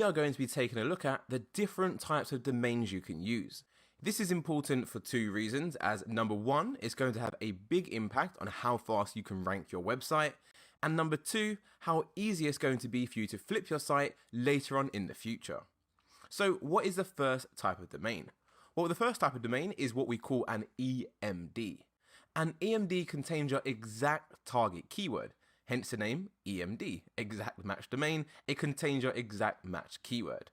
we are going to be taking a look at the different types of domains you can use. This is important for two reasons, as number one, it's going to have a big impact on how fast you can rank your website, and number two, how easy it's going to be for you to flip your site later on in the future. So what is the first type of domain? Well, the first type of domain is what we call an EMD. An EMD contains your exact target keyword, hence the name EMD, exact match domain. It contains your exact match keyword.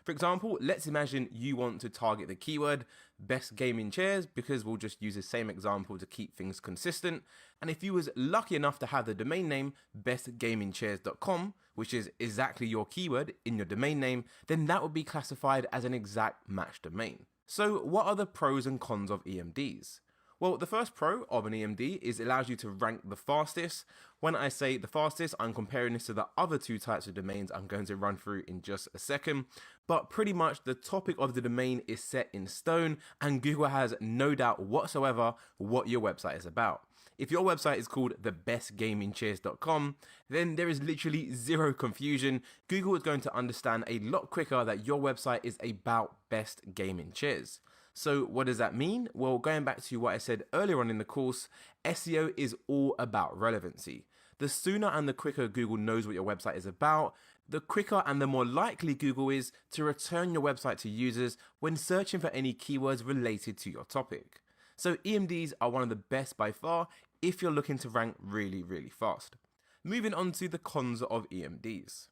For example, let's imagine you want to target the keyword best gaming chairs, because we'll just use the same example to keep things consistent. And if you was lucky enough to have the domain name bestgamingchairs.com, which is exactly your keyword in your domain name, then that would be classified as an exact match domain. So what are the pros and cons of EMDs? Well, the first pro of an EMD is it allows you to rank the fastest. When I say the fastest, I'm comparing this to the other two types of domains I'm going to run through in just a second. But pretty much the topic of the domain is set in stone, and Google has no doubt whatsoever what your website is about. If your website is called thebestgamingchairs.com, then there is literally zero confusion. Google is going to understand a lot quicker that your website is about best gaming chairs. So what does that mean? Well, going back to what I said earlier on in the course, SEO is all about relevancy. The sooner and the quicker Google knows what your website is about, the quicker and the more likely Google is to return your website to users when searching for any keywords related to your topic. So EMDs are one of the best by far if you're looking to rank really fast. Moving on to the cons of EMDs.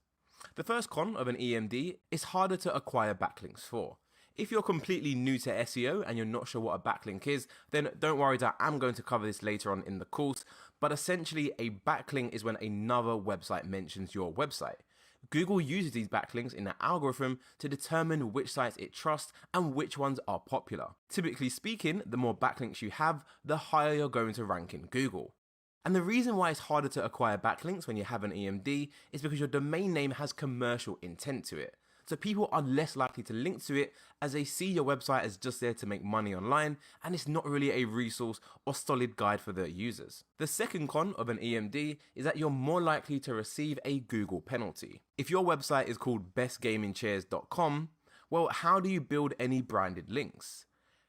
The first con of an EMD is harder to acquire backlinks for. If you're completely new to SEO and you're not sure what a backlink is, then don't worry that I'm going to cover this later on in the course, but essentially a backlink is when another website mentions your website. Google uses these backlinks in their algorithm to determine which sites it trusts and which ones are popular. Typically speaking, the more backlinks you have, the higher you're going to rank in Google. And the reason why it's harder to acquire backlinks when you have an EMD is because your domain name has commercial intent to it. So people are less likely to link to it as they see your website as just there to make money online, and it's not really a resource or solid guide for their users. The second con of an EMD is that you're more likely to receive a Google penalty. If your website is called bestgamingchairs.com, well, how do you build any branded links?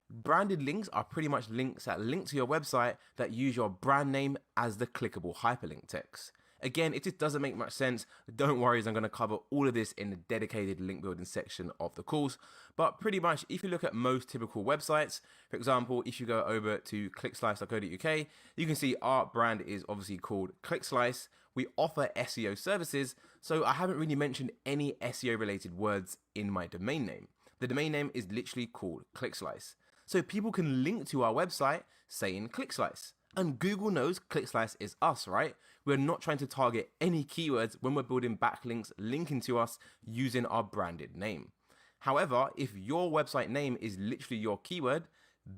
Branded links are pretty much links that link to your website that use your brand name as the clickable hyperlink text. Again, it just doesn't make much sense. Don't worry, as I'm going to cover all of this in the dedicated link building section of the course. But pretty much, if you look at most typical websites, for example, if you go over to clickslice.co.uk, you can see our brand is obviously called ClickSlice. We offer SEO services, so I haven't really mentioned any SEO related words in my domain name. The domain name is literally called ClickSlice. So people can link to our website saying ClickSlice. And Google knows ClickSlice is us, right? We're not trying to target any keywords when we're building backlinks linking to us using our branded name. However, if your website name is literally your keyword,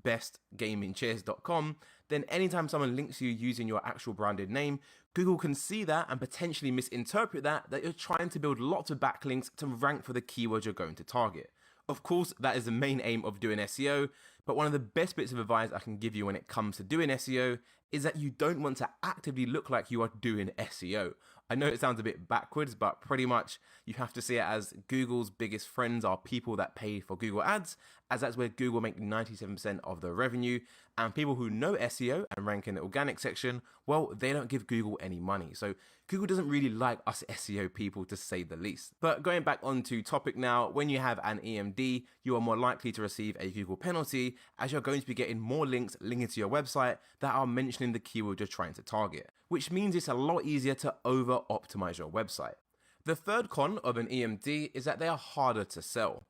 bestgamingchairs.com, then anytime someone links to you using your actual branded name, Google can see that and potentially misinterpret that you're trying to build lots of backlinks to rank for the keyword you're going to target. Of course, that is the main aim of doing SEO, but one of the best bits of advice I can give you when it comes to doing SEO is that you don't want to actively look like you are doing SEO. I know it sounds a bit backwards, but pretty much you have to see it as Google's biggest friends are people that pay for Google ads, as that's where Google make 97% of the revenue, and people who know SEO and rank in the organic section, well, they don't give Google any money. So Google doesn't really like us SEO people, to say the least. But going back onto topic now, when you have an EMD, you are more likely to receive a Google penalty, as you're going to be getting more links linking to your website that are mentioning the keyword you're trying to target, which means it's a lot easier to over-optimize your website. The third con of an EMD is that they are harder to sell.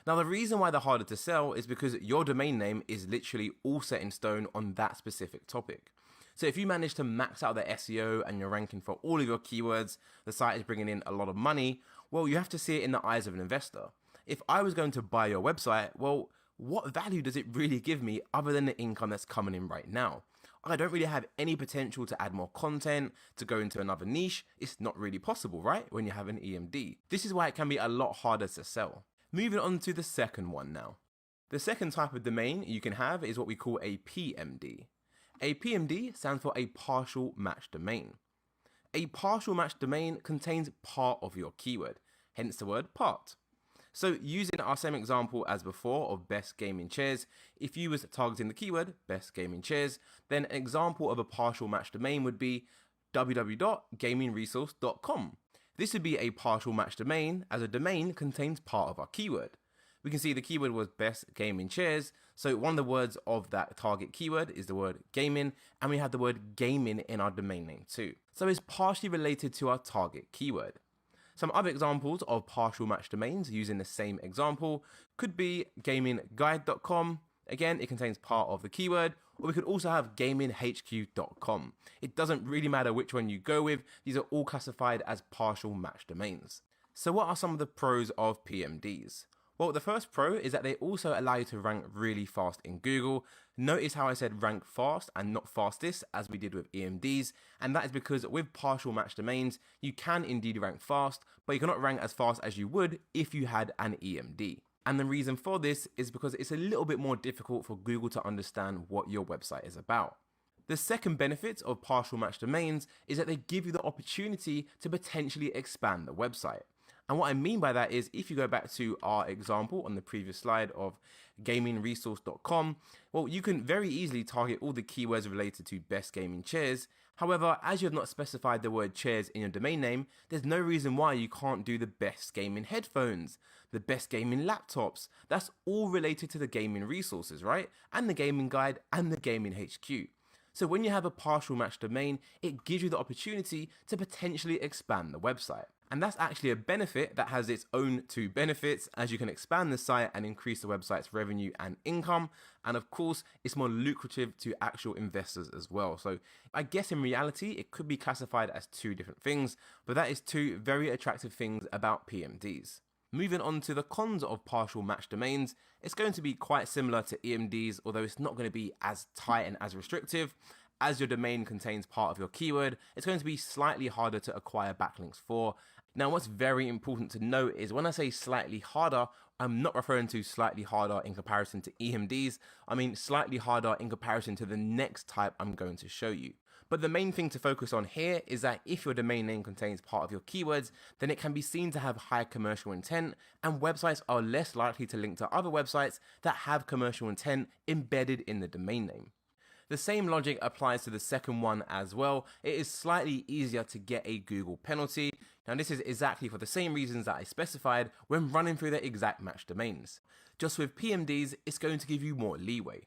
Now, the reason why they're harder to sell is because your domain name is literally all set in stone on that specific topic. So if you manage to max out the SEO and you're ranking for all of your keywords, the site is bringing in a lot of money, well, you have to see it in the eyes of an investor. If I was going to buy your website, well, what value does it really give me other than the income that's coming in right now? I don't really have any potential to add more content, to go into another niche. It's not really possible, right? When you have an EMD. This is why it can be a lot harder to sell. Moving on to the second one now. The second type of domain you can have is what we call a PMD. A PMD stands for a partial match domain. A partial match domain contains part of your keyword, hence the word part. So using our same example as before of best gaming chairs, if you was targeting the keyword best gaming chairs, then an example of a partial match domain would be www.gamingresource.com. This would be a partial match domain as a domain contains part of our keyword. We can see the keyword was best gaming chairs, so one of the words of that target keyword is the word gaming, and we have the word gaming in our domain name too. So it's partially related to our target keyword. Some other examples of partial match domains using the same example could be gamingguide.com. Again, it contains part of the keyword, or we could also have gaminghq.com. It doesn't really matter which one you go with, these are all classified as partial match domains. So what are some of the pros of PMDs? Well, the first pro is that they also allow you to rank really fast in Google. Notice how I said rank fast and not fastest as we did with EMDs, and that is because with partial match domains, you can indeed rank fast, but you cannot rank as fast as you would if you had an EMD. And the reason for this is because it's a little bit more difficult for Google to understand what your website is about. The second benefit of partial match domains is that they give you the opportunity to potentially expand the website. And what I mean by that is if you go back to our example on the previous slide of gamingresource.com, well, you can very easily target all the keywords related to best gaming chairs. However, as you have not specified the word chairs in your domain name, there's no reason why you can't do the best gaming headphones, the best gaming laptops. That's all related to the gaming resources, right? And the gaming guide and the gaming HQ. So when you have a partial match domain, it gives you the opportunity to potentially expand the website. And that's actually a benefit that has its own two benefits, as you can expand the site and increase the website's revenue and income. And of course, it's more lucrative to actual investors as well. So I guess in reality, it could be classified as two different things, but that is two very attractive things about PMDs. Moving on to the cons of partial match domains, it's going to be quite similar to EMDs, although it's not going to be as tight and as restrictive. As your domain contains part of your keyword, it's going to be slightly harder to acquire backlinks for. Now, what's very important to note is when I say slightly harder, I'm not referring to slightly harder in comparison to EMDs. I mean slightly harder in comparison to the next type I'm going to show you. But the main thing to focus on here is that if your domain name contains part of your keywords, then it can be seen to have higher commercial intent, and websites are less likely to link to other websites that have commercial intent embedded in the domain name. The same logic applies to the second one as well. It is slightly easier to get a Google penalty. Now this is exactly for the same reasons that I specified when running through the exact match domains. Just with PMDs, it's going to give you more leeway.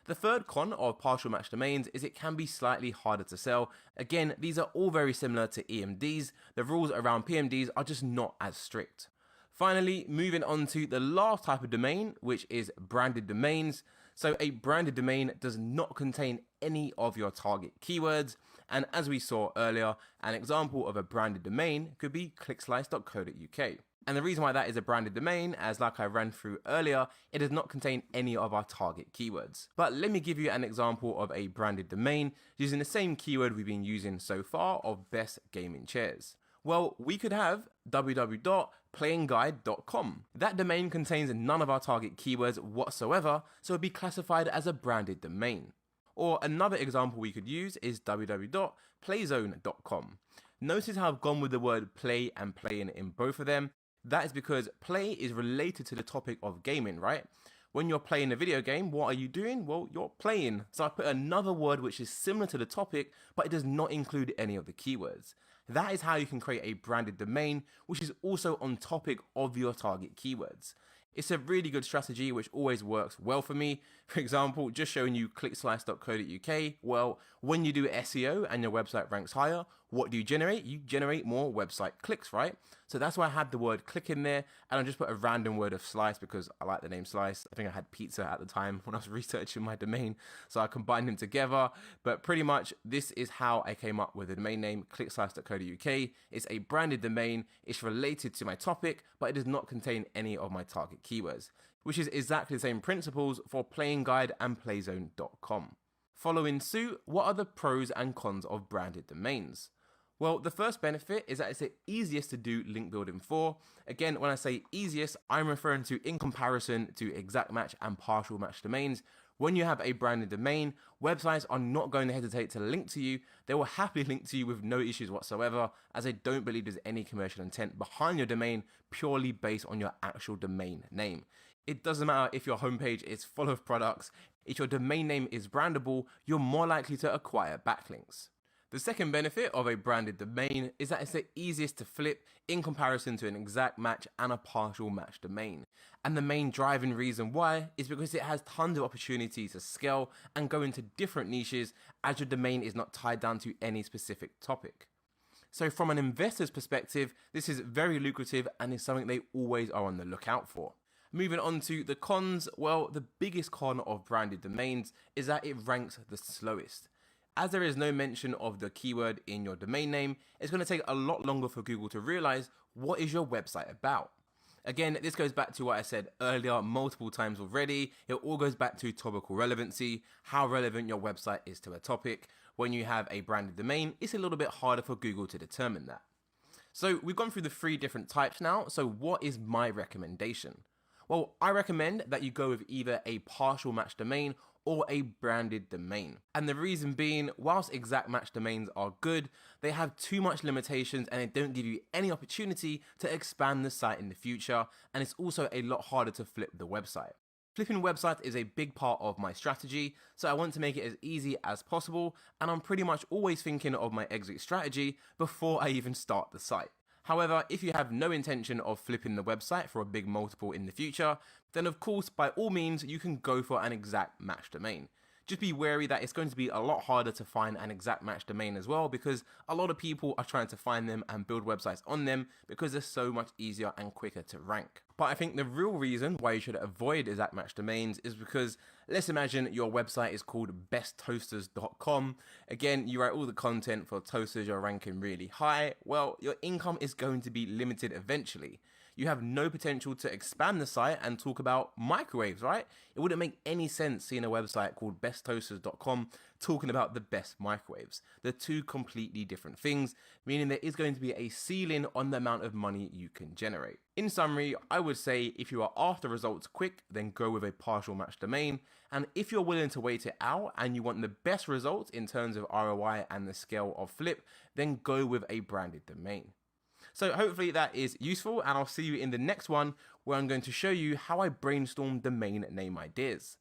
The third con of partial match domains is it can be slightly harder to sell. Again, these are all very similar to EMDs. The rules around PMDs are just not as strict. Finally, moving on to the last type of domain, which is branded domains. So a branded domain does not contain any of your target keywords. And as we saw earlier, an example of a branded domain could be clickslice.co.uk. And the reason why that is a branded domain, as like I ran through earlier, it does not contain any of our target keywords. But let me give you an example of a branded domain using the same keyword we've been using so far of best gaming chairs. Well, we could have www.playingguide.com. That domain contains none of our target keywords whatsoever, so it would be classified as a branded domain. Or another example we could use is www.playzone.com. Notice how I've gone with the word play and playing in both of them. That is because play is related to the topic of gaming, right? When you're playing a video game, what are you doing? Well, you're playing. So I put another word which is similar to the topic, but it does not include any of the keywords. That is how you can create a branded domain, which is also on topic of your target keywords. It's a really good strategy which always works well for me. For example, just showing you clickslice.co.uk. Well, when you do SEO and your website ranks higher, what do you generate? You generate more website clicks, right? So that's why I had the word click in there, and I just put a random word of slice because I like the name slice. I think I had pizza at the time when I was researching my domain, so I combined them together. But pretty much this is how I came up with the domain name clickslice.co.uk. It's a branded domain, it's related to my topic, but it does not contain any of my target keywords, which is exactly the same principles for Playing Guide and playzone.com. Following suit, what are the pros and cons of branded domains? Well, the first benefit is that it's the easiest to do link building for. Again, when I say easiest, I'm referring to in comparison to exact match and partial match domains, When you have a branded domain, websites are not going to hesitate to link to you. They will happily link to you with no issues whatsoever, as they don't believe there's any commercial intent behind your domain purely based on your actual domain name. It doesn't matter if your homepage is full of products, if your domain name is brandable, you're more likely to acquire backlinks. The second benefit of a branded domain is that it's the easiest to flip in comparison to an exact match and a partial match domain. And the main driving reason why is because it has tons of opportunities to scale and go into different niches, as your domain is not tied down to any specific topic. So from an investor's perspective, this is very lucrative and is something they always are on the lookout for. Moving on to the cons, well, the biggest con of branded domains is that it ranks the slowest. As there is no mention of the keyword in your domain name, it's going to take a lot longer for Google to realize what is your website about. Again, this goes back to what I said earlier multiple times already. It all goes back to topical relevancy, how relevant your website is to a topic. When you have a branded domain, it's a little bit harder for Google to determine that. So we've gone through the 3 different types now. So what is my recommendation? Well, I recommend that you go with either a partial match domain or a branded domain. And the reason being, whilst exact match domains are good, they have too much limitations and they don't give you any opportunity to expand the site in the future, and it's also a lot harder to flip the website. Flipping websites is a big part of my strategy, so I want to make it as easy as possible, and I'm pretty much always thinking of my exit strategy before I even start the site. However, if you have no intention of flipping the website for a big multiple in the future, then of course, by all means, you can go for an exact match domain. Just be wary that it's going to be a lot harder to find an exact match domain as well, because a lot of people are trying to find them and build websites on them because they're so much easier and quicker to rank. But I think the real reason why you should avoid exact match domains is because, let's imagine your website is called besttoasters.com. Again, you write all the content for toasters, you're ranking really high. Well, your income is going to be limited eventually. You have no potential to expand the site and talk about microwaves, right? It wouldn't make any sense seeing a website called besttoasters.com talking about the best microwaves. They're 2 completely different things, meaning there is going to be a ceiling on the amount of money you can generate. In summary, I would say if you are after results quick, then go with a partial match domain. And if you're willing to wait it out and you want the best results in terms of ROI and the scale of flip, then go with a branded domain. So hopefully that is useful, and I'll see you in the next one where I'm going to show you how I brainstorm domain name ideas.